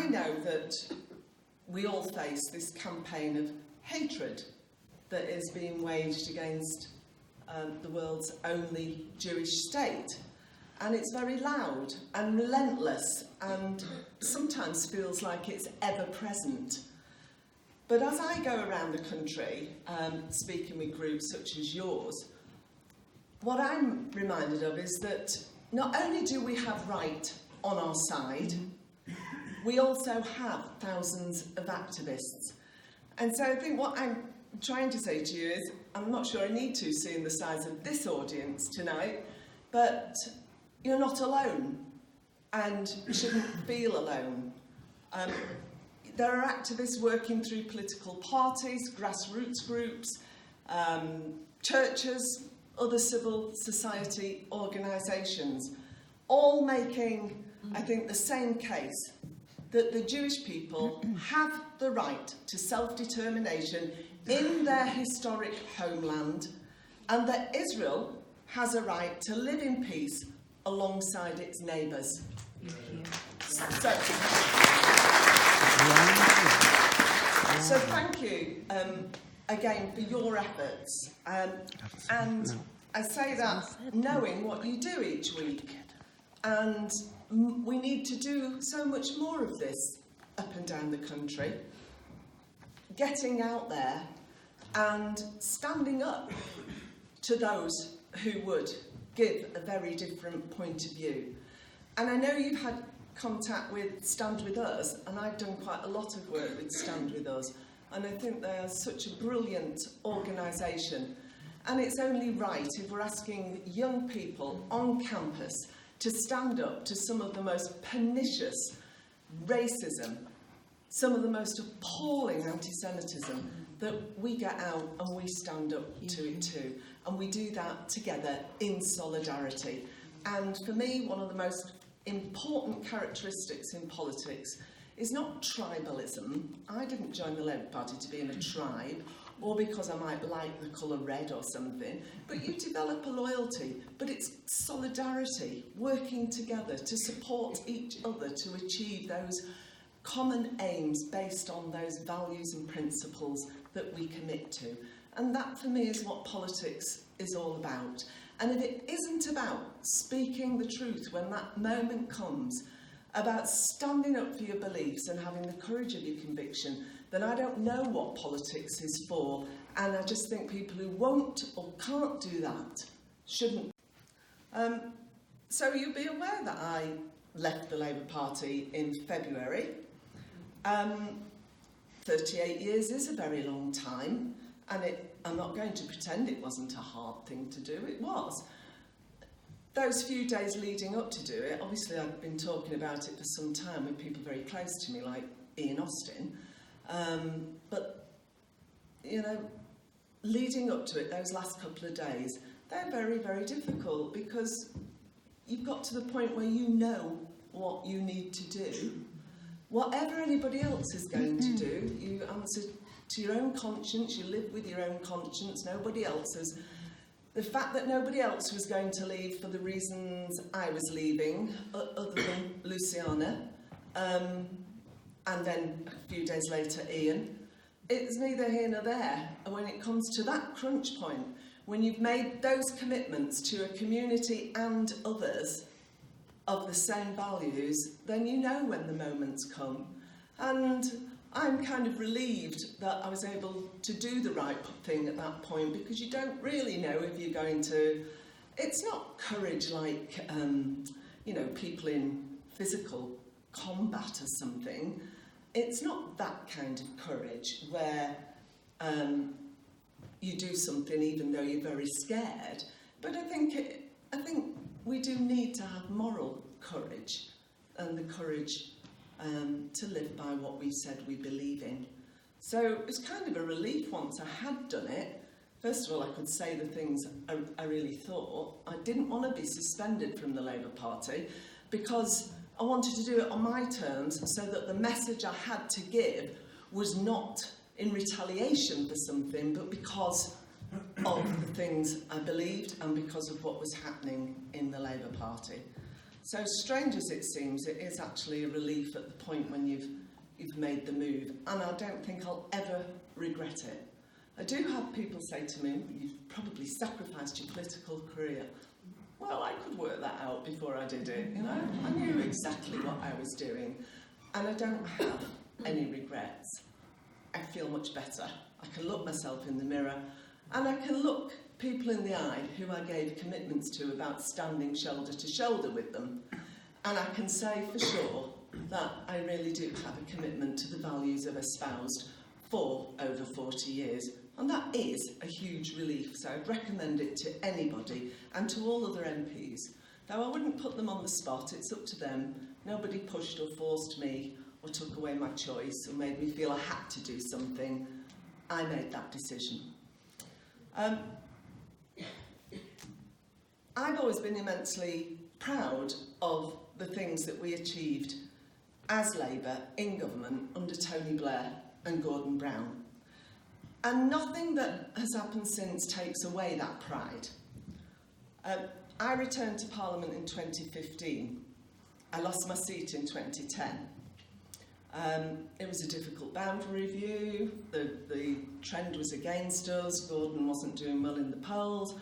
I know that we all face this campaign of hatred that is being waged against the world's only Jewish state. And it's very loud and relentless and sometimes feels like it's ever present. But as I go around the country, speaking with groups such as yours, what I'm reminded of is that not only do we have right on our side, we also have thousands of activists. And so I think what I'm trying to say to you is, I'm not sure I need to, seeing the size of this audience tonight, but you're not alone and you shouldn't feel alone. There are activists working through political parties, grassroots groups, churches, other civil society organisations, all making, I think, the same case that the Jewish people have the right to self-determination in their historic homeland, and that Israel has a right to live in peace alongside its neighbours. So thank you again for your efforts, and I say that knowing what you do each week, and we need to do so much more of this up and down the country, getting out there and standing up to those who would give a very different point of view. And I know you've had contact with Stand With Us, and I've done quite a lot of work with Stand With Us, and I think they are such a brilliant organisation. And it's only right if we're asking young people on campus to stand up to some of the most pernicious racism, some of the most appalling anti-Semitism, that we get out and we stand up to it too. And we do that together in solidarity. And for me, one of the most important characteristics in politics is not tribalism. I didn't join the Labour Party to be in a tribe, or because I might like the colour red or something, but you develop a loyalty. But it's solidarity, working together to support each other to achieve those common aims based on those values and principles that we commit to. And that, for me, is what politics is all about. And if it isn't about speaking the truth when that moment comes, about standing up for your beliefs and having the courage of your conviction, then I don't know what politics is for. And I just think people who won't or can't do that shouldn't. So you'll be aware that I left the Labour Party in February. 38 years is a very long time, and I'm not going to pretend it wasn't a hard thing to do. It was. Those few days leading up to do it, obviously I've been talking about it for some time with people very close to me, like Ian Austin. But, you know, leading up to it, those last couple of days, they're very, very difficult, because you've got to the point where you know what you need to do. Whatever anybody else is going to do, you answer to your own conscience, you live with your own conscience, nobody else's. The fact that nobody else was going to leave for the reasons I was leaving, other than Luciana, and then a few days later Ian, it's neither here nor there. And when it comes to that crunch point, when you've made those commitments to a community and others of the same values, then you know when the moments come. And I'm kind of relieved that I was able to do the right thing at that point, because you don't really know if you're going to... It's not courage like, you know, people in physical combat or something. It's not that kind of courage where you do something even though you're very scared. But I think we do need to have moral courage, and the courage to live by what we said we believe in. So it was kind of a relief once I had done it. First of all, I could say the things I really thought. I didn't want to be suspended from the Labour Party, because I wanted to do it on my terms, so that the message I had to give was not in retaliation for something, but because of the things I believed and because of what was happening in the Labour Party. So strange as it seems, it is actually a relief at the point when you've made the move, and I don't think I'll ever regret it. I do have people say to me, you've probably sacrificed your political career. Well, I could work that out before I did it, you know. I knew exactly what I was doing, and I don't have any regrets. I feel much better. I can look myself in the mirror, and I can look people in the eye who I gave commitments to about standing shoulder to shoulder with them, and I can say for sure that I really do have a commitment to the values I've espoused for over 40 years, and that is a huge relief. So I'd recommend it to anybody and to all other MPs. Though I wouldn't put them on the spot, it's up to them. Nobody pushed or forced me or took away my choice or made me feel I had to do something. I made that decision. I've always been immensely proud of the things that we achieved as Labour in government under Tony Blair and Gordon Brown. And nothing that has happened since takes away that pride. I returned to Parliament in 2015. I lost my seat in 2010. It was a difficult boundary review. The trend was against us. Gordon wasn't doing well in the polls.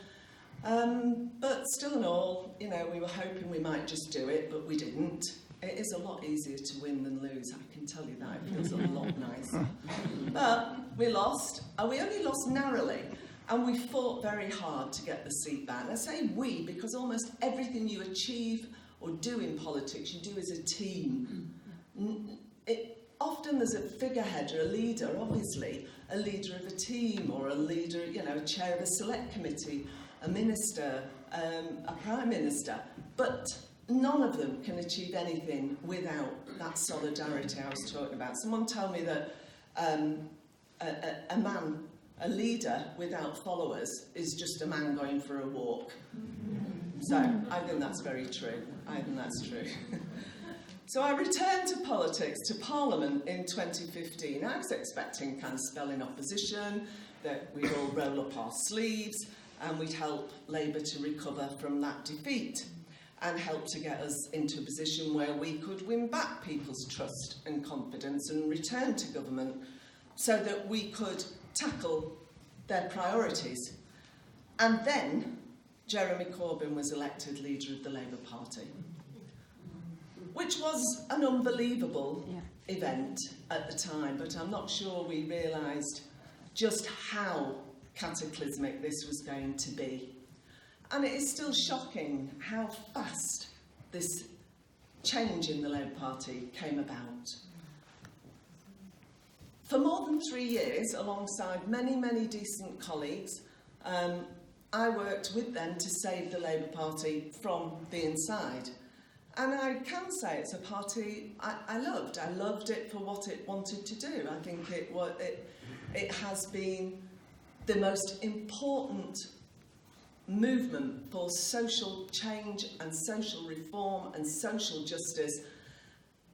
But still and all, you know, we were hoping we might just do it, but we didn't. It is a lot easier to win than lose, I can tell you that. It feels a lot nicer. But we lost, and we only lost narrowly, and we fought very hard to get the seat back. And I say we because almost everything you achieve or do in politics, you do as a team. Often there's a figurehead or a leader, obviously, a leader of a team or a leader, you know, a chair of a select committee, a minister, a prime minister, but none of them can achieve anything without that solidarity I was talking about. Someone told me that a leader without followers is just a man going for a walk. So I think that's very true. I think that's true. So I returned to politics, to Parliament in 2015. I was expecting kind of spell in opposition, that we'd all roll up our sleeves and we'd help Labour to recover from that defeat and help to get us into a position where we could win back people's trust and confidence and return to government so that we could tackle their priorities. And then Jeremy Corbyn was elected leader of the Labour Party, which was an unbelievable event at the time, but I'm not sure we realised just how cataclysmic this was going to be. And it is still shocking how fast this change in the Labour Party came about. For more than 3 years, alongside many, many decent colleagues, I worked with them to save the Labour Party from the inside. And I can say it's a party I loved. I loved it for what it wanted to do. I think it has been the most important movement for social change and social reform and social justice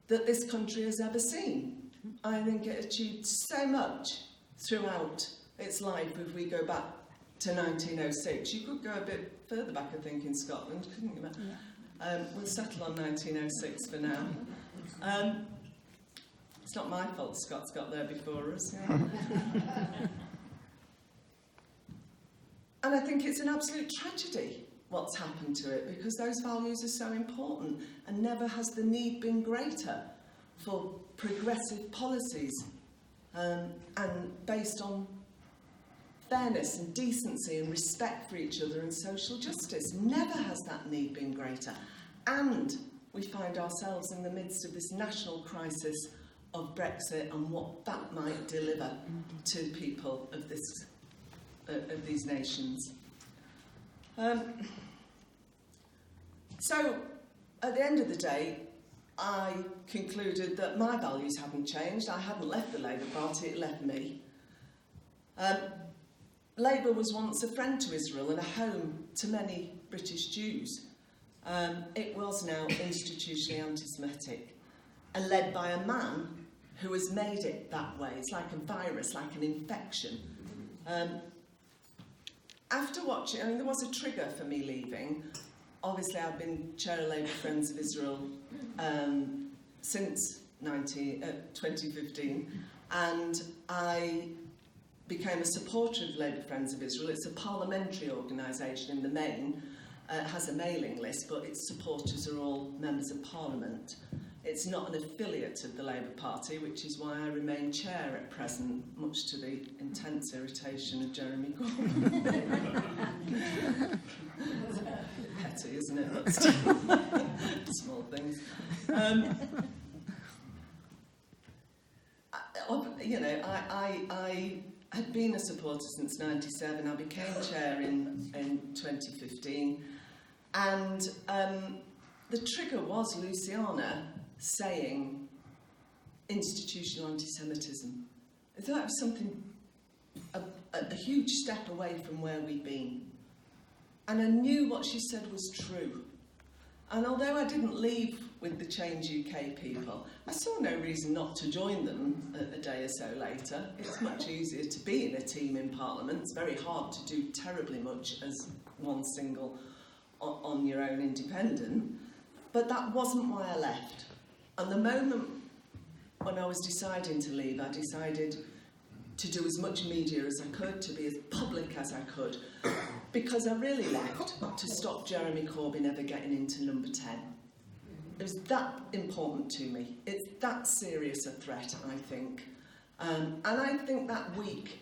that this country has ever seen. I think it achieved so much throughout its life. If we go back to 1906, you could go a bit further back, I think, in Scotland, couldn't you? Yeah. We'll settle on 1906 for now. It's not my fault the Scots got there before us. Yeah. And I think it's an absolute tragedy what's happened to it, because those values are so important, and never has the need been greater for progressive policies and based on fairness and decency and respect for each other and social justice. Never has that need been greater. And we find ourselves in the midst of this national crisis of Brexit and what that might deliver to people of these nations. So, at the end of the day, I concluded that my values hadn't changed. I hadn't left the Labour Party, it left me. Labour was once a friend to Israel and a home to many British Jews. It was now institutionally anti-Semitic and led by a man who has made it that way. It's like a virus, like an infection. After watching, there was a trigger for me leaving obviously I've been Chair of Labour Friends of Israel since 2015, and I became a supporter of Labour Friends of Israel. It's a parliamentary organisation in the main. It has a mailing list, but its supporters are all members of Parliament. It's not an affiliate of the Labour Party, which is why I remain chair at present, much to the intense irritation of Jeremy Corbyn. Petty, isn't it? But still, small things. I had been a supporter since '97. I became chair in 2015, and the trigger was Luciana saying institutional anti-Semitism. I thought it was something, a huge step away from where we'd been. And I knew what she said was true. And although I didn't leave with the Change UK people, I saw no reason not to join them a day or so later. It's much easier to be in a team in Parliament. It's very hard to do terribly much as one single on your own independent. But that wasn't why I left. And the moment when I was deciding to leave, I decided to do as much media as I could, to be as public as I could, because I really left to stop Jeremy Corbyn ever getting into number 10. It was that important to me. It's that serious a threat, I think. And I think that week,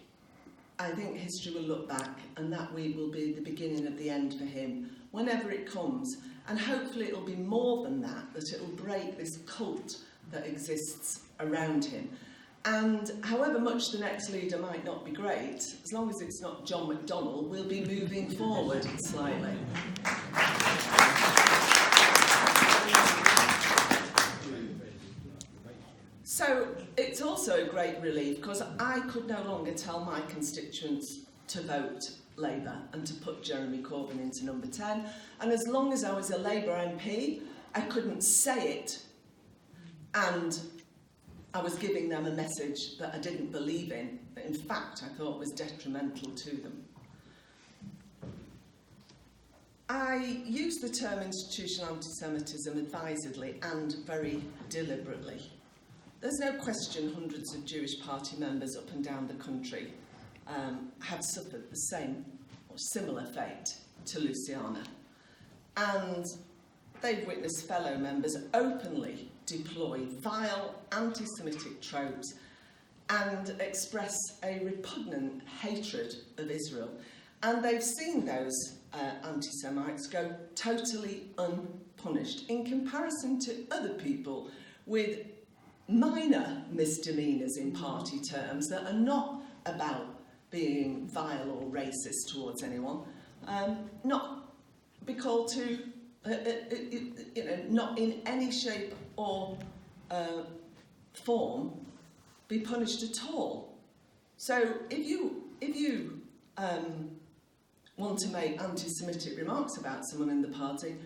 I think history will look back, and that week will be the beginning of the end for him, whenever it comes. And hopefully it'll be more than that, that it'll break this cult that exists around him. And however much the next leader might not be great, as long as it's not John McDonnell, we'll be moving forward slightly. So it's also a great relief, because I could no longer tell my constituents to vote Labour and to put Jeremy Corbyn into number 10. And as long as I was a Labour MP, I couldn't say it, and I was giving them a message that I didn't believe in, that in fact I thought was detrimental to them. I use the term institutional anti-Semitism advisedly and very deliberately. There's no question hundreds of Jewish party members up and down the country have suffered the same or similar fate to Luciana. And they've witnessed fellow members openly deploy vile anti-Semitic tropes and express a repugnant hatred of Israel. And they've seen those anti-Semites go totally unpunished in comparison to other people with minor misdemeanours in party terms that are not about being vile or racist towards anyone, not be called to, not in any shape or form be punished at all. So if you want to make anti-Semitic remarks about someone in the party,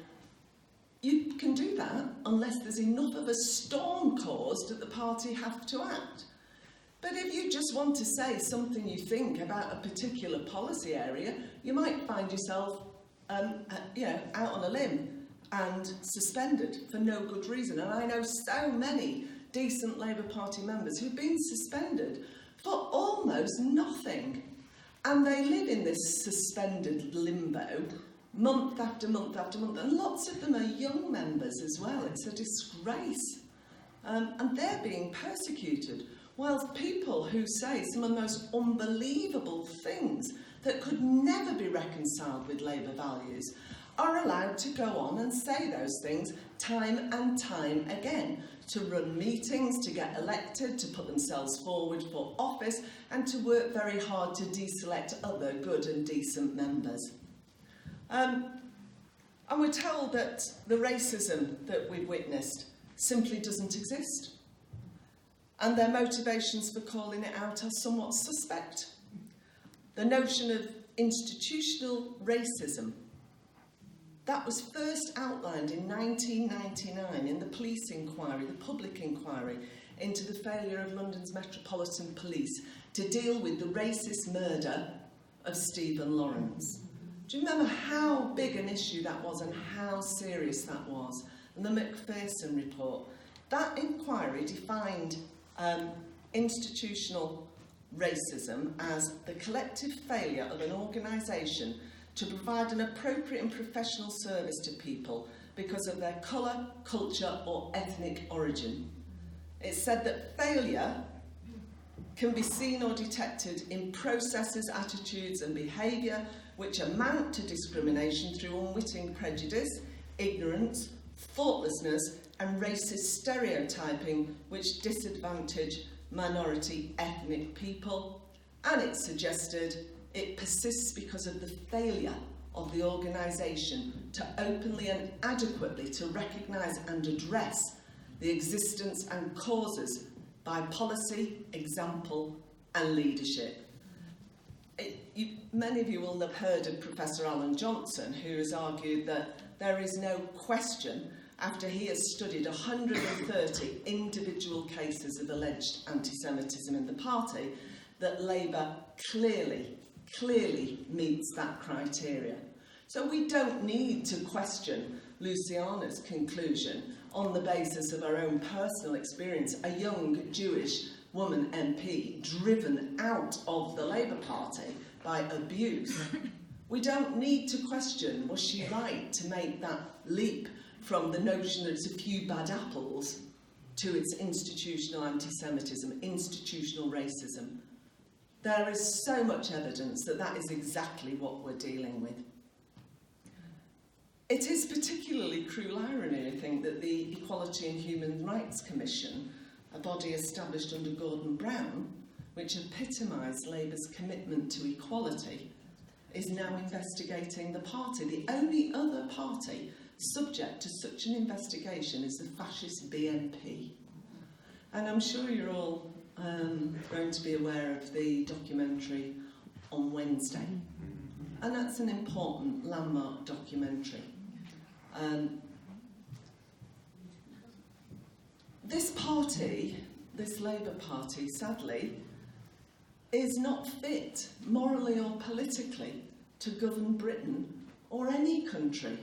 you can do that unless there's enough of a storm caused that the party have to act. But if you just want to say something you think about a particular policy area, you might find yourself out on a limb and suspended for no good reason. And I know so many decent Labour Party members who've been suspended for almost nothing. And they live in this suspended limbo month after month after month. And lots of them are young members as well. It's a disgrace. And they're being persecuted, whilst people who say some of the most unbelievable things that could never be reconciled with Labour values are allowed to go on and say those things time and time again, to run meetings, to get elected, to put themselves forward for office, and to work very hard to deselect other good and decent members. And we're told that the racism that we've witnessed simply doesn't exist. And their motivations for calling it out are somewhat suspect. The notion of institutional racism, that was first outlined in 1999 in the police inquiry, the public inquiry into the failure of London's Metropolitan Police to deal with the racist murder of Stephen Lawrence. Do you remember how big an issue that was and how serious that was? And the Macpherson report. That inquiry defined institutional racism as the collective failure of an organisation to provide an appropriate and professional service to people because of their colour, culture or ethnic origin. It said that failure can be seen or detected in processes, attitudes and behaviour which amount to discrimination through unwitting prejudice, ignorance, thoughtlessness and racist stereotyping which disadvantage minority ethnic people. And it suggested it persists because of the failure of the organisation to openly and adequately to recognise and address the existence and causes by policy, example and leadership. Many of you will have heard of Professor Alan Johnson, who has argued that there is no question, after he has studied 130 individual cases of alleged anti-Semitism in the party, that Labour clearly meets that criteria. So we don't need to question Luciana's conclusion on the basis of our own personal experience, a young Jewish woman MP driven out of the Labour Party by abuse. We don't need to question, was she right to make that leap from the notion that it's a few bad apples to its institutional anti-Semitism, institutional racism. There is so much evidence that that is exactly what we're dealing with. It is particularly cruel irony, I think, that the Equality and Human Rights Commission, a body established under Gordon Brown, which epitomised Labour's commitment to equality, is now investigating the party. The only other party subject to such an investigation is the fascist BNP. And I'm sure you're all going to be aware of the documentary on Wednesday. And that's an important landmark documentary. This party, this Labour Party, sadly, is not fit, morally or politically, to govern Britain or any country.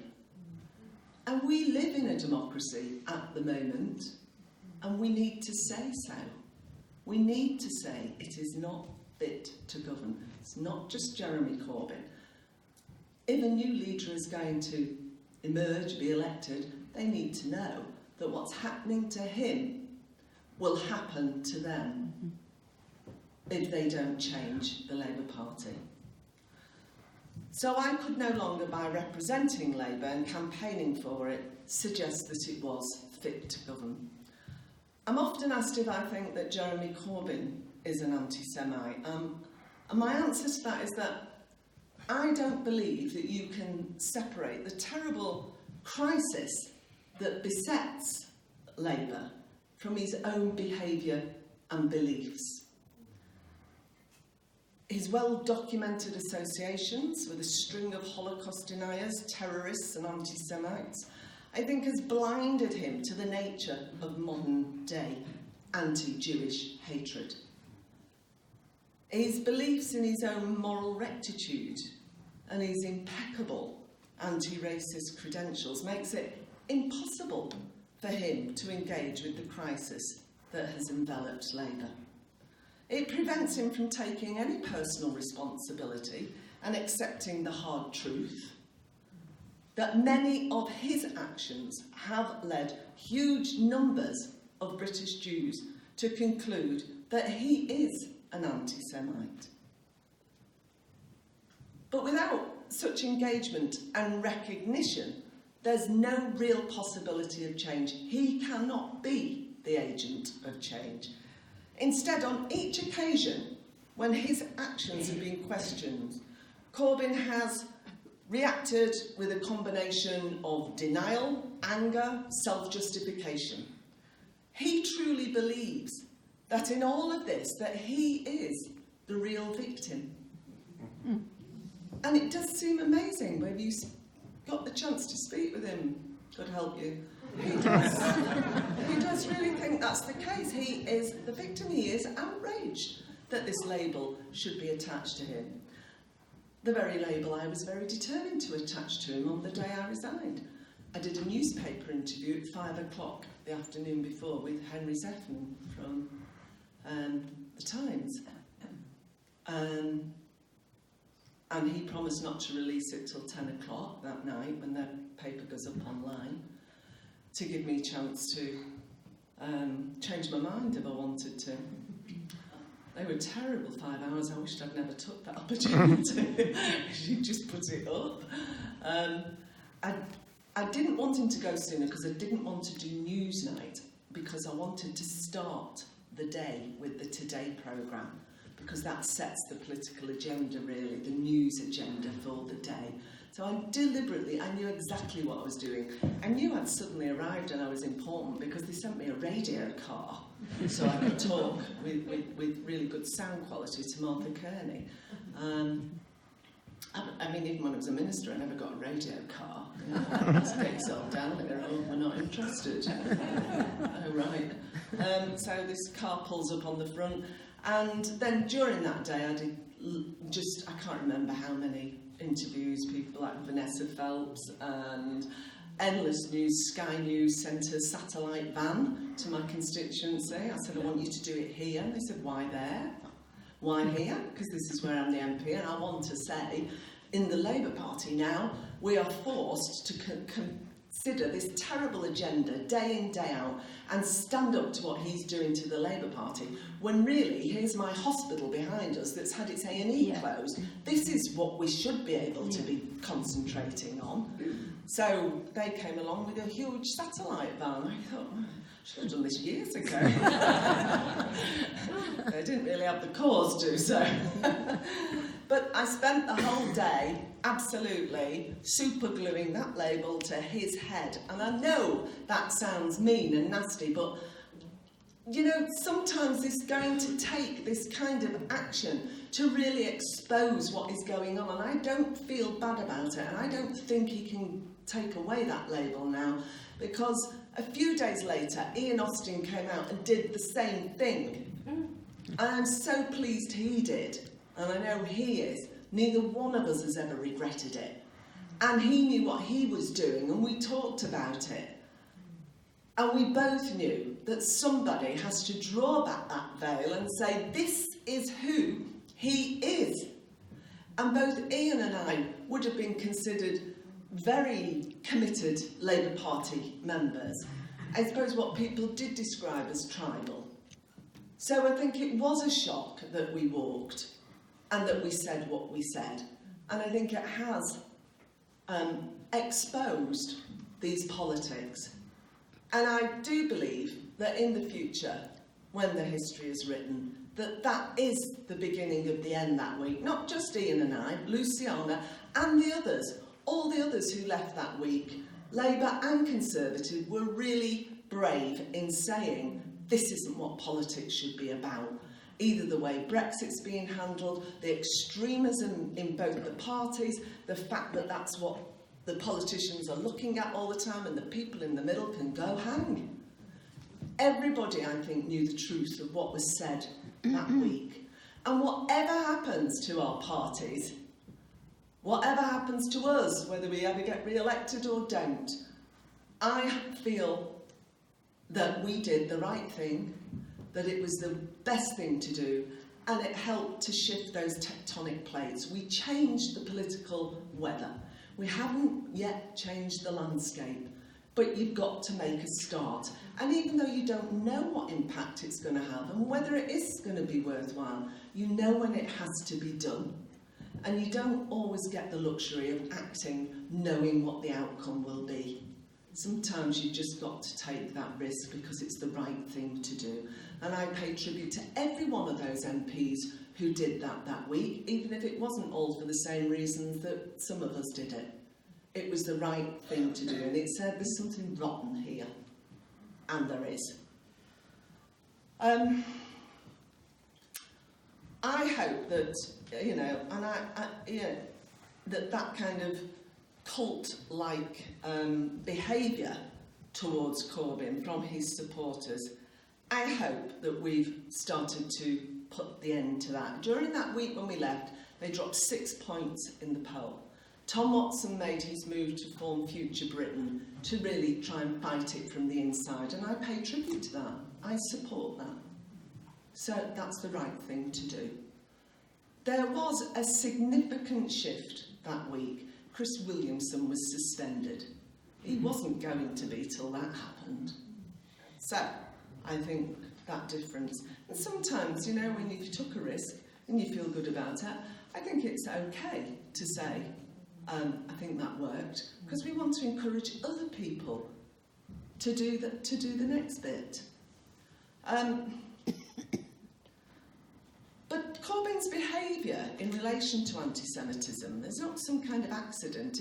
And we live in a democracy at the moment, and we need to say so. We need to say it is not fit to govern. It's not just Jeremy Corbyn. If a new leader is going to emerge, be elected, they need to know that what's happening to him will happen to them if they don't change the Labour Party. So I could no longer, by representing Labour and campaigning for it, suggest that it was fit to govern. I'm often asked if I think that Jeremy Corbyn is an anti-Semite. And my answer to that is that I don't believe that you can separate the terrible crisis that besets Labour from his own behaviour and beliefs. His well-documented associations with a string of Holocaust deniers, terrorists and anti-Semites, I think has blinded him to the nature of modern-day anti-Jewish hatred. His beliefs in his own moral rectitude and his impeccable anti-racist credentials makes it impossible for him to engage with the crisis that has enveloped Labour. It prevents him from taking any personal responsibility and accepting the hard truth that many of his actions have led huge numbers of British Jews to conclude that he is an anti-Semite. But without such engagement and recognition, there's no real possibility of change. He cannot be the agent of change. Instead, on each occasion when his actions have been questioned, Corbyn has reacted with a combination of denial, anger, self-justification. He truly believes that in all of this, that he is the real victim. And it does seem amazing when you've got the chance to speak with him. God help you. He does really think that's the case. He is the victim. He is outraged that this label should be attached to him. the very label I was very determined to attach to him on the day I resigned. I did a newspaper interview at 5 o'clock the afternoon before with Henry Zeffman from The Times. And he promised not to release it till 10 o'clock that night when the paper goes up online, to give me a chance to change my mind if I wanted to. They were terrible 5 hours. I wished I'd never took that opportunity. You just put it up. I didn't want him to go sooner because I didn't want to do Newsnight, because I wanted to start the day with the Today programme, because that sets the political agenda, really, the news agenda for the day. So I knew exactly what I was doing. I knew I'd suddenly arrived and I was important because they sent me a radio car so I could talk with really good sound quality to Martha Kearney. I mean, even when I was a minister, I never got a radio car. Just get yourself down there, oh, we're not interested. Oh, right. So this car pulls up on the front, and then during that day I did I can't remember how many interviews, people like Vanessa Phelps, and endless news. Sky News sent a satellite van to my constituency. I said, I want you to do it here. And they said, why there? Why here? Because this is where I'm the MP, and I want to say, in the Labour Party now, we are forced to consider this terrible agenda day in, day out, and stand up to what he's doing to the Labour Party, when really, here's my hospital behind us that's had its A&E closed. This is what we should be able to be concentrating on. So they came along with a huge satellite van. I thought, I should have done this years ago. They didn't really have the cause to, so. But I spent the whole day absolutely supergluing that label to his head. And I know that sounds mean and nasty, but, you know, sometimes it's going to take this kind of action to really expose what is going on. And I don't feel bad about it, and I don't think he can take away that label now, because a few days later, Ian Austin came out and did the same thing. And I'm so pleased he did. And I know he is. Neither one of us has ever regretted it. And he knew what he was doing, and we talked about it. And we both knew that somebody has to draw back that veil and say, this is who he is. And both Ian and I would have been considered very committed Labour Party members. I suppose what people did describe as tribal. So I think it was a shock that we walked and that we said what we said. And I think it has exposed these politics. And I do believe that in the future, when the history is written, that is the beginning of the end that week. Not just Ian and I, Luciana and the others, all the others who left that week, Labour and Conservative, were really brave in saying this isn't what politics should be about. Either the way Brexit's being handled, the extremism in both the parties, the fact that that's what the politicians are looking at all the time, and the people in the middle can go hang. Everybody, I think, knew the truth of what was said that week. And whatever happens to our parties, whatever happens to us, whether we ever get re-elected or don't, I feel that we did the right thing, that it was the best thing to do, and it helped to shift those tectonic plates. We changed the political weather. We haven't yet changed the landscape, but you've got to make a start. And even though you don't know what impact it's going to have and whether it is going to be worthwhile, you know when it has to be done. And you don't always get the luxury of acting knowing what the outcome will be. Sometimes you've just got to take that risk because it's the right thing to do. And I pay tribute to every one of those MPs who did that week, even if it wasn't all for the same reasons that some of us did it. It was the right thing to do, and it said there's something rotten here, and there is. I hope that, you know, and that kind of cult-like behaviour towards Corbyn from his supporters, I hope that we've started to put the end to that. During that week when we left, they dropped 6 points in the poll. Tom Watson made his move to form Future Britain to really try and fight it from the inside, and I pay tribute to that. I support that. So that's the right thing to do. There was a significant shift that week. Chris Williamson was suspended. He wasn't going to be till that happened. So I think that difference. And sometimes, you know, when you took a risk and you feel good about it, I think it's okay to say, I think that worked, because we want to encourage other people to do the next bit. But Corbyn's behaviour in relation to anti-Semitism is not some kind of accident.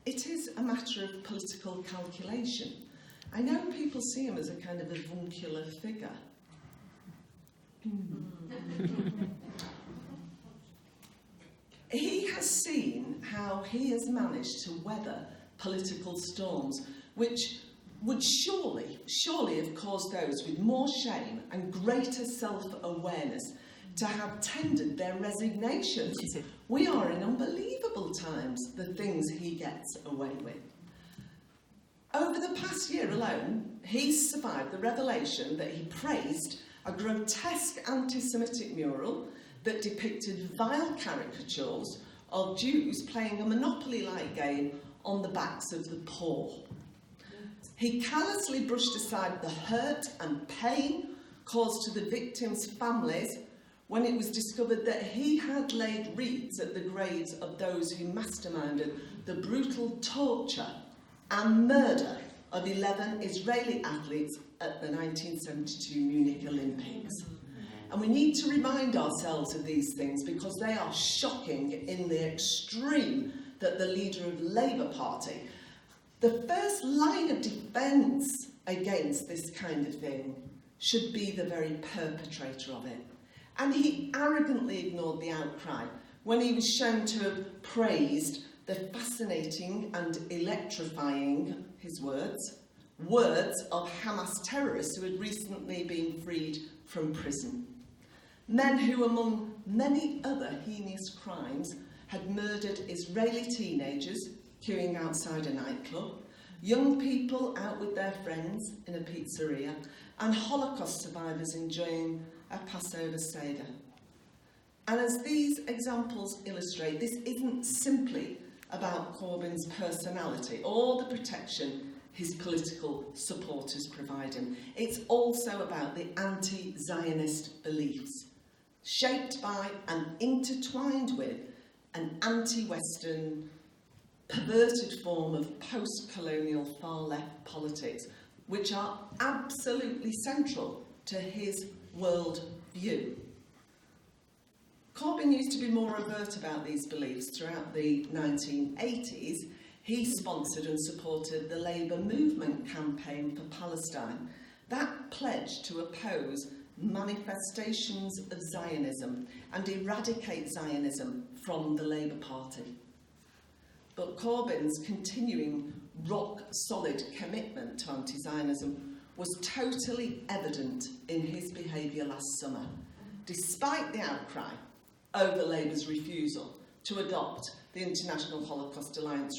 It is a matter of political calculation. I know people see him as a kind of avuncular figure. He has seen how he has managed to weather political storms, which would surely have caused those with more shame and greater self-awareness to have tendered their resignations. We are in unbelievable times, the things he gets away with. Over the past year alone, he's survived the revelation that he praised a grotesque anti-Semitic mural that depicted vile caricatures of Jews playing a Monopoly-like game on the backs of the poor. He callously brushed aside the hurt and pain caused to the victims' families when it was discovered that he had laid wreaths at the graves of those who masterminded the brutal torture and murder of 11 Israeli athletes at the 1972 Munich Olympics. And we need to remind ourselves of these things because they are shocking in the extreme that the leader of the Labour Party, the first line of defence against this kind of thing, should be the very perpetrator of it. And he arrogantly ignored the outcry when he was shown to have praised the fascinating and electrifying, his words of Hamas terrorists who had recently been freed from prison. Men who, among many other heinous crimes, had murdered Israeli teenagers queuing outside a nightclub, young people out with their friends in a pizzeria, and Holocaust survivors enjoying a Passover Seder. And as these examples illustrate, this isn't simply about Corbyn's personality or the protection his political supporters provide him. It's also about the anti-Zionist beliefs, shaped by and intertwined with an anti-Western, perverted form of post-colonial far-left politics, which are absolutely central to his world view. Corbyn used to be more overt about these beliefs throughout the 1980s. He sponsored and supported the Labour movement campaign for Palestine. That pledged to oppose manifestations of Zionism and eradicate Zionism from the Labour Party. But Corbyn's continuing rock-solid commitment to anti-Zionism was totally evident in his behaviour last summer, despite the outcry over Labour's refusal to adopt the International Holocaust Alliance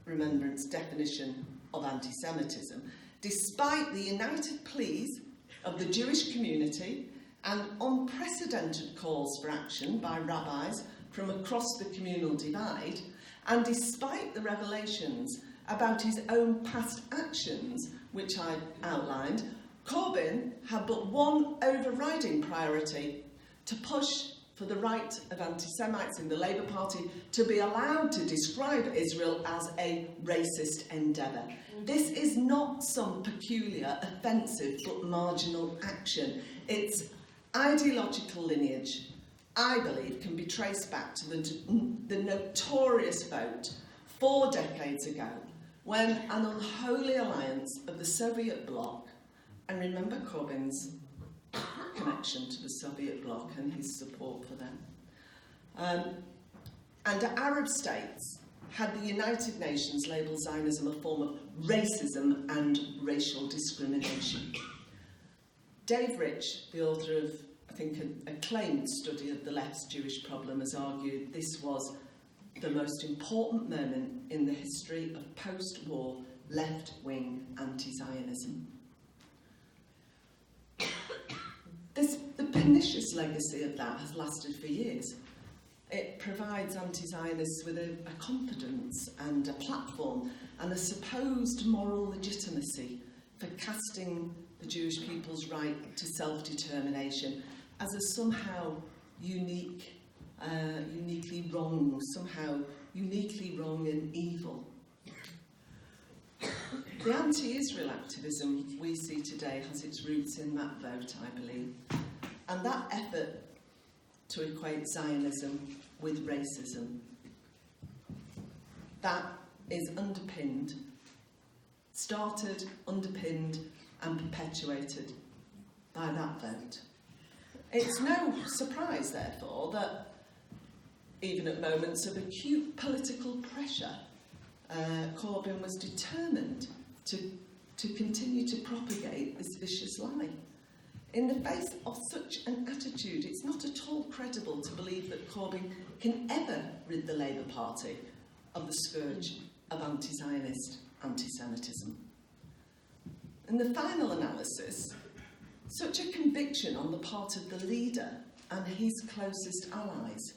Remembrance definition of anti-Semitism, despite the united pleas of the Jewish community and unprecedented calls for action by rabbis from across the communal divide, and despite the revelations about his own past actions, which I outlined, Corbyn had but one overriding priority: to push for the right of anti-Semites in the Labour Party to be allowed to describe Israel as a racist endeavour. This is not some peculiar, offensive but marginal action. Its ideological lineage, I believe, can be traced back to the notorious vote 4 decades ago when an unholy alliance of the Soviet bloc, and remember Corbyn's connection to the Soviet bloc and his support for them, and Arab states had the United Nations label Zionism a form of racism and racial discrimination. Dave Rich, the author of a think an acclaimed study of the left's Jewish problem has argued this was the most important moment in the history of post-war left-wing anti-Zionism. The pernicious legacy of that has lasted for years. It provides anti-Zionists with a confidence and a platform and a supposed moral legitimacy for casting the Jewish people's right to self-determination as a somehow uniquely wrong, and evil. The anti-Israel activism we see today has its roots in that vote, I believe, and that effort to equate Zionism with racism. That is started, underpinned, and perpetuated by that vote. It's no surprise, therefore, that even at moments of acute political pressure, Corbyn was determined to continue to propagate this vicious lie. In the face of such an attitude, it's not at all credible to believe that Corbyn can ever rid the Labour Party of the scourge of anti-Zionist anti-Semitism. In the final analysis, such a conviction on the part of the leader and his closest allies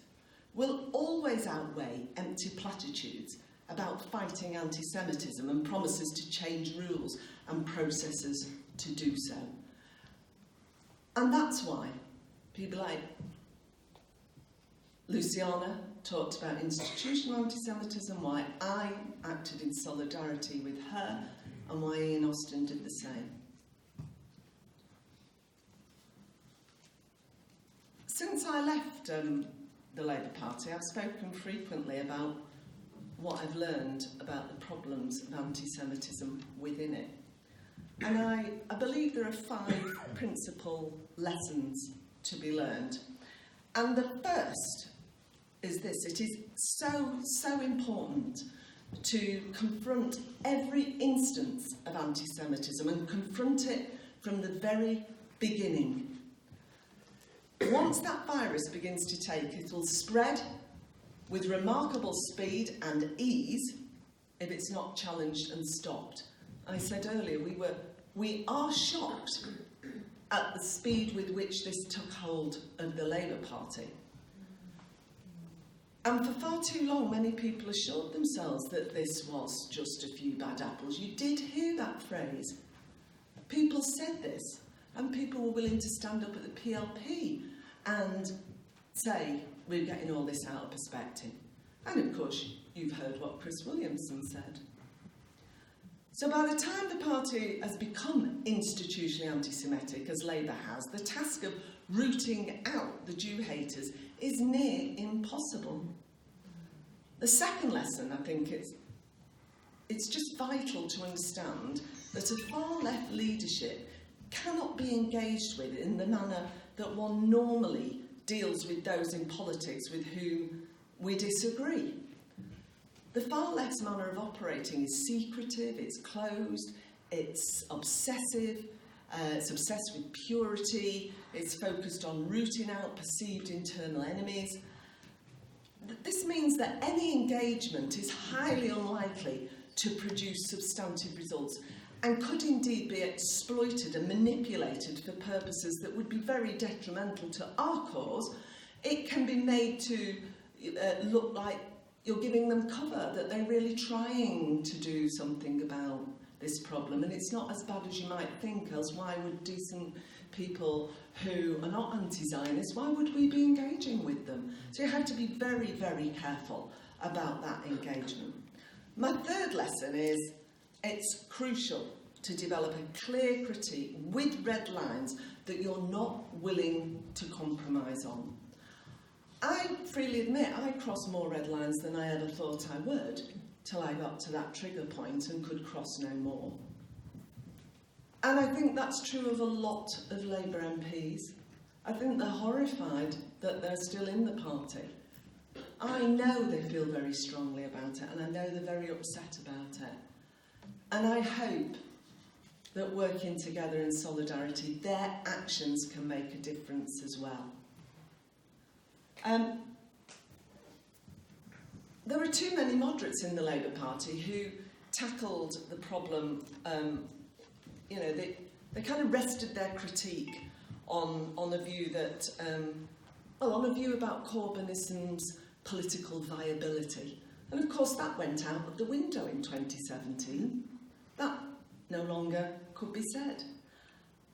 will always outweigh empty platitudes about fighting anti-Semitism and promises to change rules and processes to do so. And that's why people like Luciana talked about institutional anti-Semitism, why I acted in solidarity with her, and why Ian Austin did the same. Since I left the Labour Party, I've spoken frequently about what I've learned about the problems of anti-Semitism within it. And I believe there are 5 principal lessons to be learned. And the first is this: it is so important to confront every instance of anti-Semitism and confront it from the very beginning. Once that virus begins to take, it will spread with remarkable speed and ease if it's not challenged and stopped. I said earlier, we are shocked at the speed with which this took hold of the Labour Party. And for far too long, many people assured themselves that this was just a few bad apples. You did hear that phrase. People said this, and people were willing to stand up at the PLP and say, we're getting all this out of perspective. And of course, you've heard what Chris Williamson said. So by the time the party has become institutionally anti-Semitic, as Labour has, the task of rooting out the Jew haters is near impossible. The second lesson, I think, it's just vital to understand that a far-left leadership cannot be engaged with in the manner that one normally deals with those in politics with whom we disagree. The far left's manner of operating is secretive, it's closed, it's obsessive, it's obsessed with purity, it's focused on rooting out perceived internal enemies. This means that any engagement is highly unlikely to produce substantive results and could indeed be exploited and manipulated for purposes that would be very detrimental to our cause. It can be made to look like you're giving them cover, that they're really trying to do something about this problem, and it's not as bad as you might think, else why would decent people who are not anti-Zionists, why would we be engaging with them? So you have to be very, very careful about that engagement. My third lesson is it's crucial to develop a clear critique with red lines that you're not willing to compromise on. I freely admit I crossed more red lines than I ever thought I would, till I got to that trigger point and could cross no more. And I think that's true of a lot of Labour MPs. I think they're horrified that they're still in the party. I know they feel very strongly about it, and I know they're very upset about it. And I hope that working together in solidarity, their actions can make a difference as well. There are too many moderates in the Labour Party who tackled the problem, they kind of rested their critique on a view that, on a view about Corbynism's political viability. And of course that went out of the window in 2017. That no longer could be said.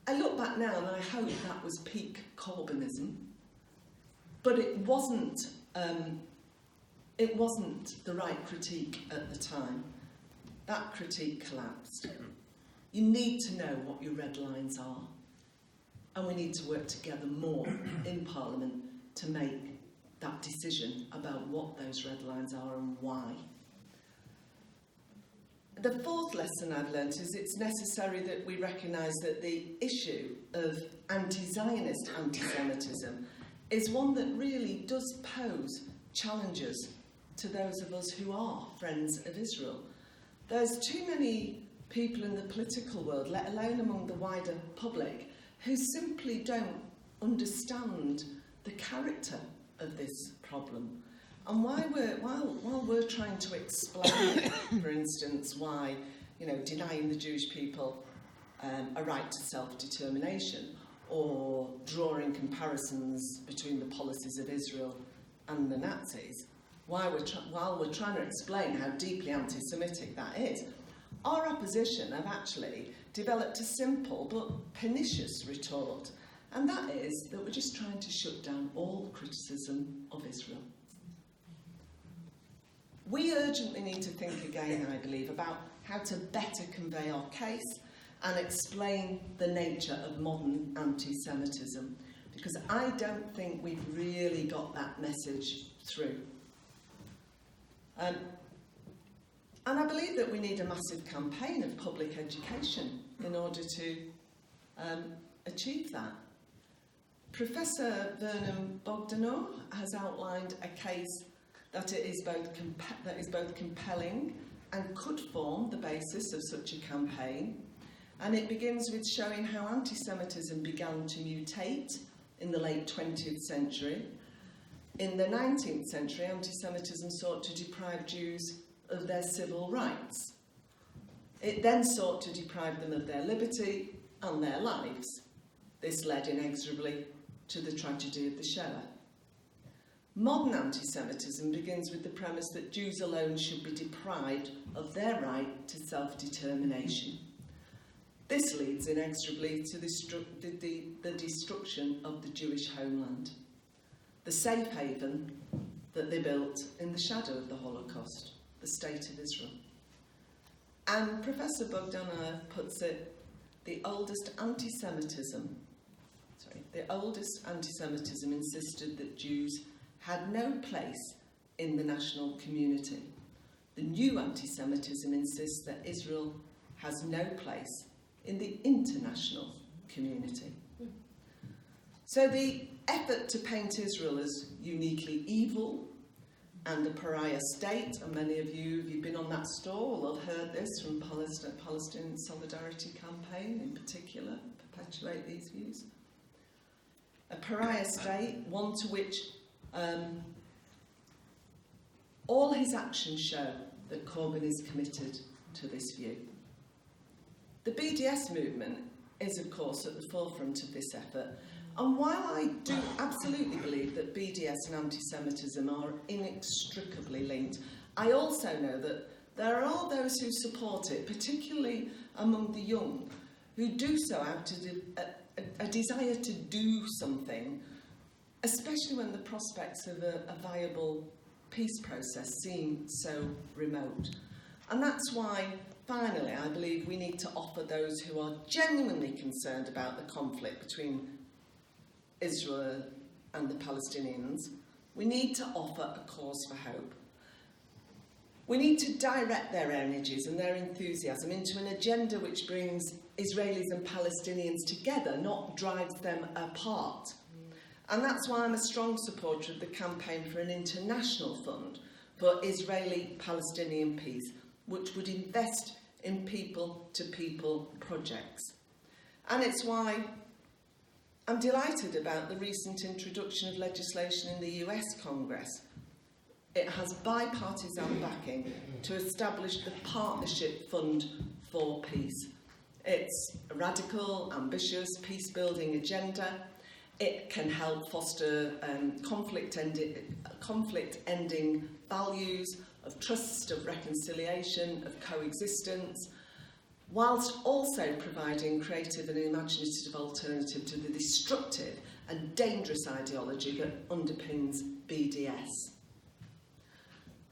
I look back now and I hope that was peak Corbynism, but it wasn't the right critique at the time. That critique collapsed. You need to know what your red lines are, and we need to work together more in Parliament to make that decision about what those red lines are and why. The fourth lesson I've learnt is it's necessary that we recognise that the issue of anti-Zionist anti-Semitism is one that really does pose challenges to those of us who are friends of Israel. There's too many people in the political world, let alone among the wider public, who simply don't understand the character of this problem. And while we're trying to explain, for instance, why, denying the Jewish people a right to self-determination, or drawing comparisons between the policies of Israel and the Nazis, while we're trying to explain how deeply anti-Semitic that is, our opposition have actually developed a simple but pernicious retort, and that is that we're just trying to shut down all criticism of Israel. We urgently need to think again, I believe, about how to better convey our case and explain the nature of modern anti-Semitism, because I don't think we've really got that message through. And I believe that we need a massive campaign of public education in order to achieve that. Professor Vernon Bogdanor has outlined a case that is both compelling and could form the basis of such a campaign. And it begins with showing how anti-Semitism began to mutate in the late 20th century. In the 19th century, anti-Semitism sought to deprive Jews of their civil rights. It then sought to deprive them of their liberty and their lives. This led inexorably to the tragedy of the Shoah. Modern anti-Semitism begins with the premise that Jews alone should be deprived of their right to self-determination. This leads inexorably to the destruction of the Jewish homeland, the safe haven that they built in the shadow of the Holocaust, the State of Israel. And Professor Bogdanor puts it, the oldest anti-Semitism insisted that Jews had no place in the national community. The new anti-Semitism insists that Israel has no place in the international community. So the effort to paint Israel as uniquely evil and a pariah state, and many of you, if you've been on that store, will have heard this from Palestinian Solidarity Campaign in particular, perpetuate these views. A pariah state, one to which all his actions show that Corbyn is committed to this view. The BDS movement is, of course, at the forefront of this effort, and while I do absolutely believe that BDS and anti-Semitism are inextricably linked, I also know that there are those who support it, particularly among the young, who do so out of a desire to do something, especially when the prospects of a viable peace process seem so remote. And that's why, finally, I believe we need to offer those who are genuinely concerned about the conflict between Israel and the Palestinians, we need to offer a cause for hope. We need to direct their energies and their enthusiasm into an agenda which brings Israelis and Palestinians together, not drives them apart. And that's why I'm a strong supporter of the campaign for an international fund for Israeli-Palestinian peace, which would invest in people-to-people projects. And it's why I'm delighted about the recent introduction of legislation in the US Congress. It has bipartisan backing to establish the Partnership Fund for Peace. It's a radical, ambitious, peace-building agenda. It can help foster conflict-ending values of trust, of reconciliation, of coexistence, whilst also providing creative and imaginative alternative to the destructive and dangerous ideology that underpins BDS.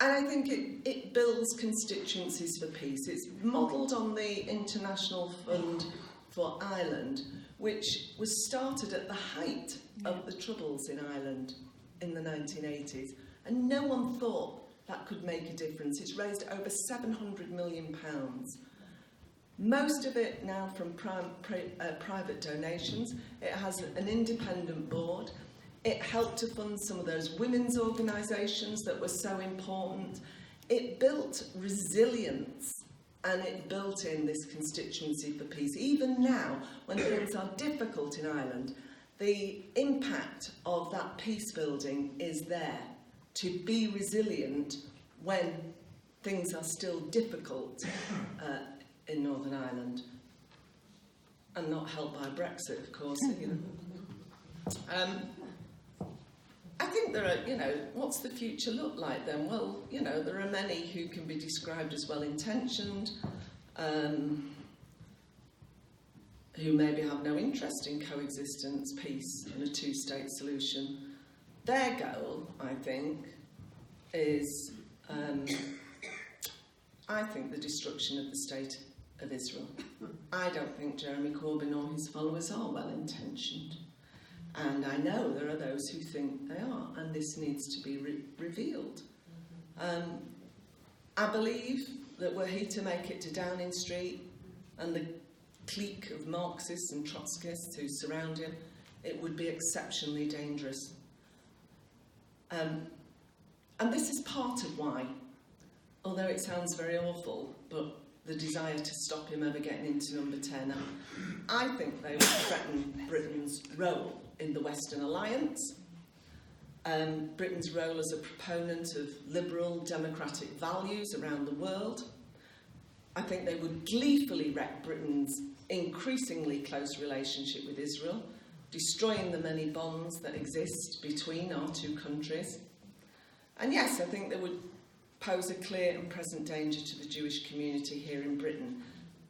And I think it builds constituencies for peace. It's modelled on the International Fund for Ireland, which was started at the height of the Troubles in Ireland in the 1980s. And no one thought that could make a difference. It's raised over £700 million. Most of it now from private donations. It has an independent board. It helped to fund some of those women's organisations that were so important. It built resilience, and it built in this constituency for peace. Even now, when things are difficult in Ireland, the impact of that peace building is there to be resilient when things are still difficult in Northern Ireland, and not helped by Brexit, of course. I think there are, what's the future look like then? Well, there are many who can be described as well-intentioned, who maybe have no interest in coexistence, peace, and a two-state solution. Their goal, I think, is, the destruction of the state of Israel. I don't think Jeremy Corbyn or his followers are well-intentioned. And I know there are those who think they are, and this needs to be revealed. I believe that were he to make it to Downing Street and the clique of Marxists and Trotskyists who surround him, it would be exceptionally dangerous. And this is part of why, although it sounds very awful, but the desire to stop him ever getting into number 10, I think they would threaten Britain's role in the Western Alliance, Britain's role as a proponent of liberal democratic values around the world. I think they would gleefully wreck Britain's increasingly close relationship with Israel, destroying the many bonds that exist between our two countries. And yes, I think they would pose a clear and present danger to the Jewish community here in Britain,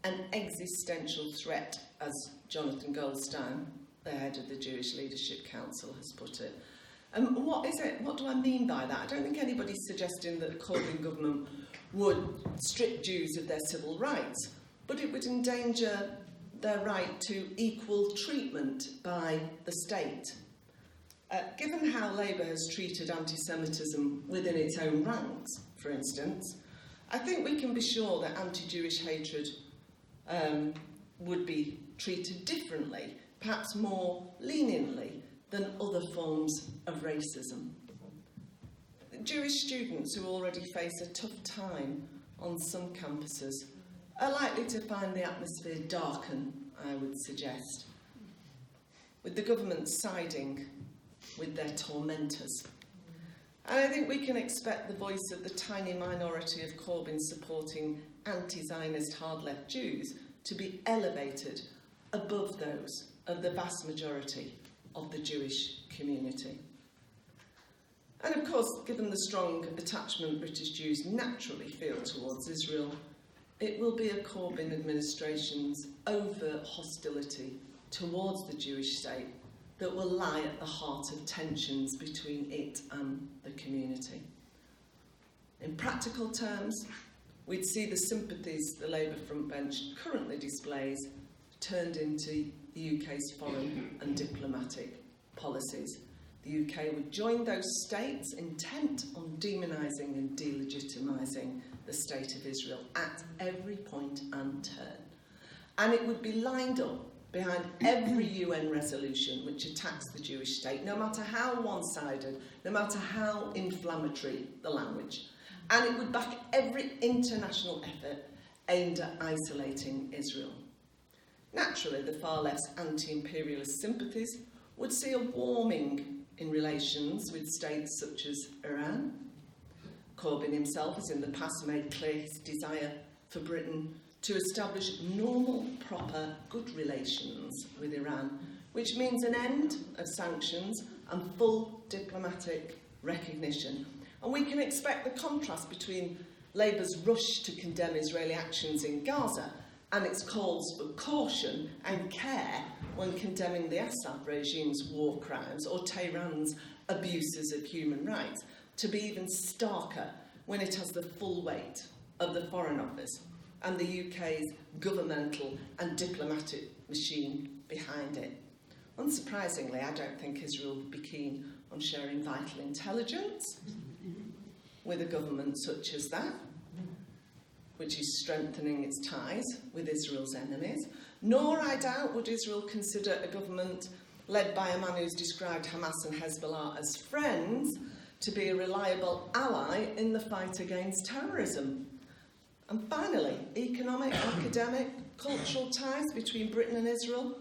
an existential threat, as Jonathan Goldstein, the head of the Jewish Leadership Council, has put it. What is it? What do I mean by that? I don't think anybody's suggesting that the Corbyn government would strip Jews of their civil rights, but it would endanger their right to equal treatment by the state. Given how Labour has treated anti-Semitism within its own ranks, for instance, I think we can be sure that anti-Jewish hatred would be treated differently, perhaps more leniently than other forms of racism. Jewish students who already face a tough time on some campuses are likely to find the atmosphere darken, I would suggest, with the government siding with their tormentors. And I think we can expect the voice of the tiny minority of Corbyn-supporting anti-Zionist hard-left Jews to be elevated above those of the vast majority of the Jewish community. And of course, given the strong attachment British Jews naturally feel towards Israel, it will be a Corbyn administration's overt hostility towards the Jewish state that will lie at the heart of tensions between it and the community. In practical terms, we'd see the sympathies the Labour frontbench currently displays turned into the UK's foreign and diplomatic policies. The UK would join those states intent on demonising and delegitimising the state of Israel at every point and turn. And it would be lined up behind every UN resolution which attacks the Jewish state, no matter how one-sided, no matter how inflammatory the language. And it would back every international effort aimed at isolating Israel. Naturally, the far less anti-imperialist sympathies would see a warming in relations with states such as Iran. Corbyn himself has in the past made clear his desire for Britain to establish normal, proper, good relations with Iran, which means an end of sanctions and full diplomatic recognition. And we can expect the contrast between Labour's rush to condemn Israeli actions in Gaza and its calls for caution and care when condemning the Assad regime's war crimes or Tehran's abuses of human rights, to be even starker when it has the full weight of the Foreign Office and the UK's governmental and diplomatic machine behind it. Unsurprisingly, I don't think Israel would be keen on sharing vital intelligence with a government such as that, which is strengthening its ties with Israel's enemies, nor, I doubt, would Israel consider a government led by a man who's described Hamas and Hezbollah as friends to be a reliable ally in the fight against terrorism. And finally, economic, academic, cultural ties between Britain and Israel,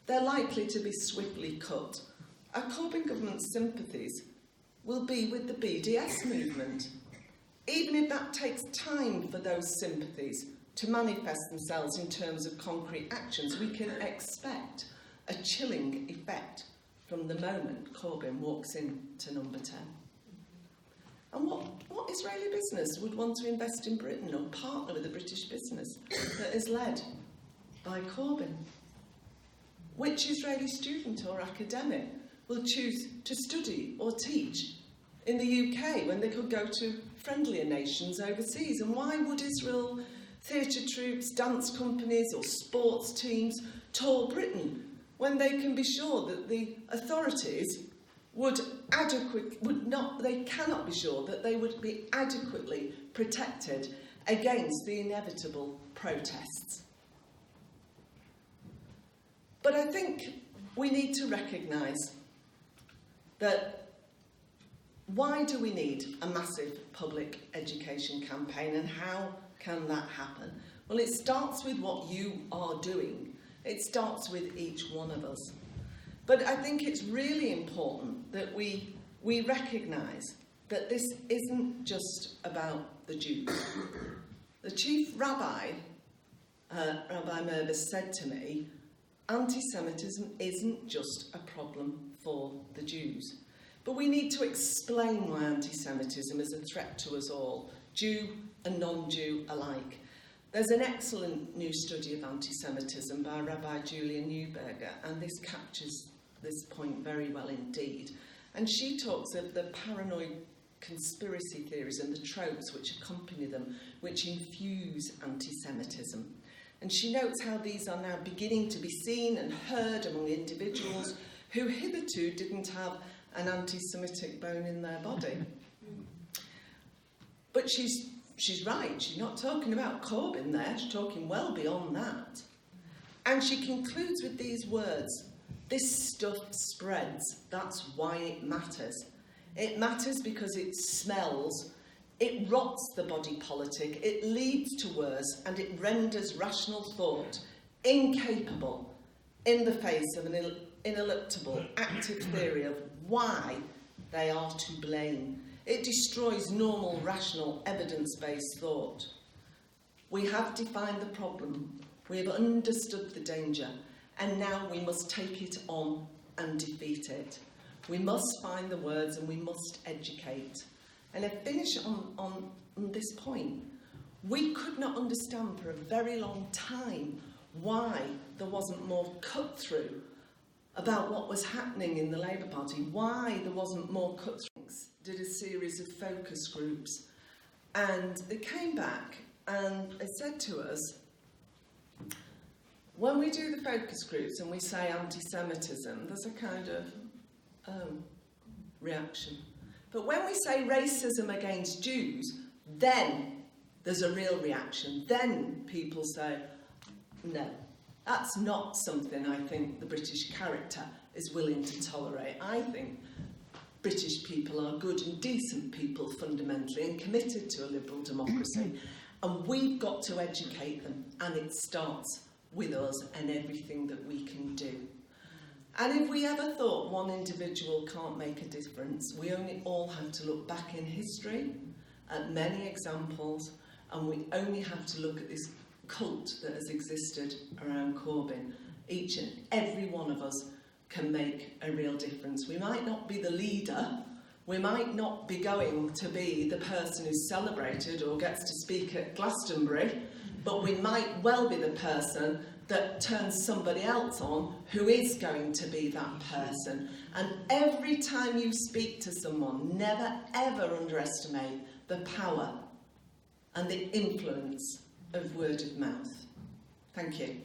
they're likely to be swiftly cut. Our Corbyn government's sympathies will be with the BDS movement, even if that takes time for those sympathies to manifest themselves in terms of concrete actions. We can expect a chilling effect from the moment Corbyn walks into number 10. And what Israeli business would want to invest in Britain or partner with a British business that is led by Corbyn? Which Israeli student or academic will choose to study or teach in the UK when they could go to friendlier nations overseas? And why would Israel theatre troupes, dance companies or sports teams tour Britain when they can be sure that the authorities they cannot be sure that they would be adequately protected against the inevitable protests? But I think we need to recognise that why do we need a massive public education campaign, and how can that happen? Well, it starts with what you are doing. It starts with each one of us. But I think it's really important that we recognise that this isn't just about the Jews. The chief rabbi, Rabbi Merbis, said to me, anti-Semitism isn't just a problem for the Jews. But we need to explain why anti-Semitism is a threat to us all, Jew and non-Jew alike. There's an excellent new study of anti-Semitism by Rabbi Julia Neuberger, and this captures this point very well indeed. And she talks of the paranoid conspiracy theories and the tropes which accompany them, which infuse anti-Semitism. And she notes how these are now beginning to be seen and heard among individuals who hitherto didn't have an anti-Semitic bone in their body. But she's right, she's not talking about Corbyn there, she's talking well beyond that. And she concludes with these words: this stuff spreads, that's why it matters. It matters because it smells, it rots the body politic, it leads to worse, and it renders rational thought incapable in the face of an ineluctable active theory of why they are to blame. It destroys normal, rational, evidence-based thought. We have defined the problem, we have understood the danger, and now we must take it on and defeat it. We must find the words and we must educate. And I finish on this point. We could not understand for a very long time why there wasn't more cut-through about what was happening in the Labour Party, why there wasn't more cut-through. Did a series of focus groups, and they came back and they said to us, when we do the focus groups and we say anti-Semitism, there's a kind of reaction. But when we say racism against Jews, then there's a real reaction. Then people say, no, that's not something I think the British character is willing to tolerate. I think British people are good and decent people fundamentally and committed to a liberal democracy. And we've got to educate them, and it starts with us and everything that we can do. And if we ever thought one individual can't make a difference, we only all have to look back in history at many examples, and we only have to look at this cult that has existed around Corbyn. Each and every one of us can make a real difference. We might not be the leader, we might not be going to be the person who's celebrated or gets to speak at Glastonbury, but we might well be the person that turns somebody else on who is going to be that person. And every time you speak to someone, never ever underestimate the power and the influence of word of mouth. Thank you.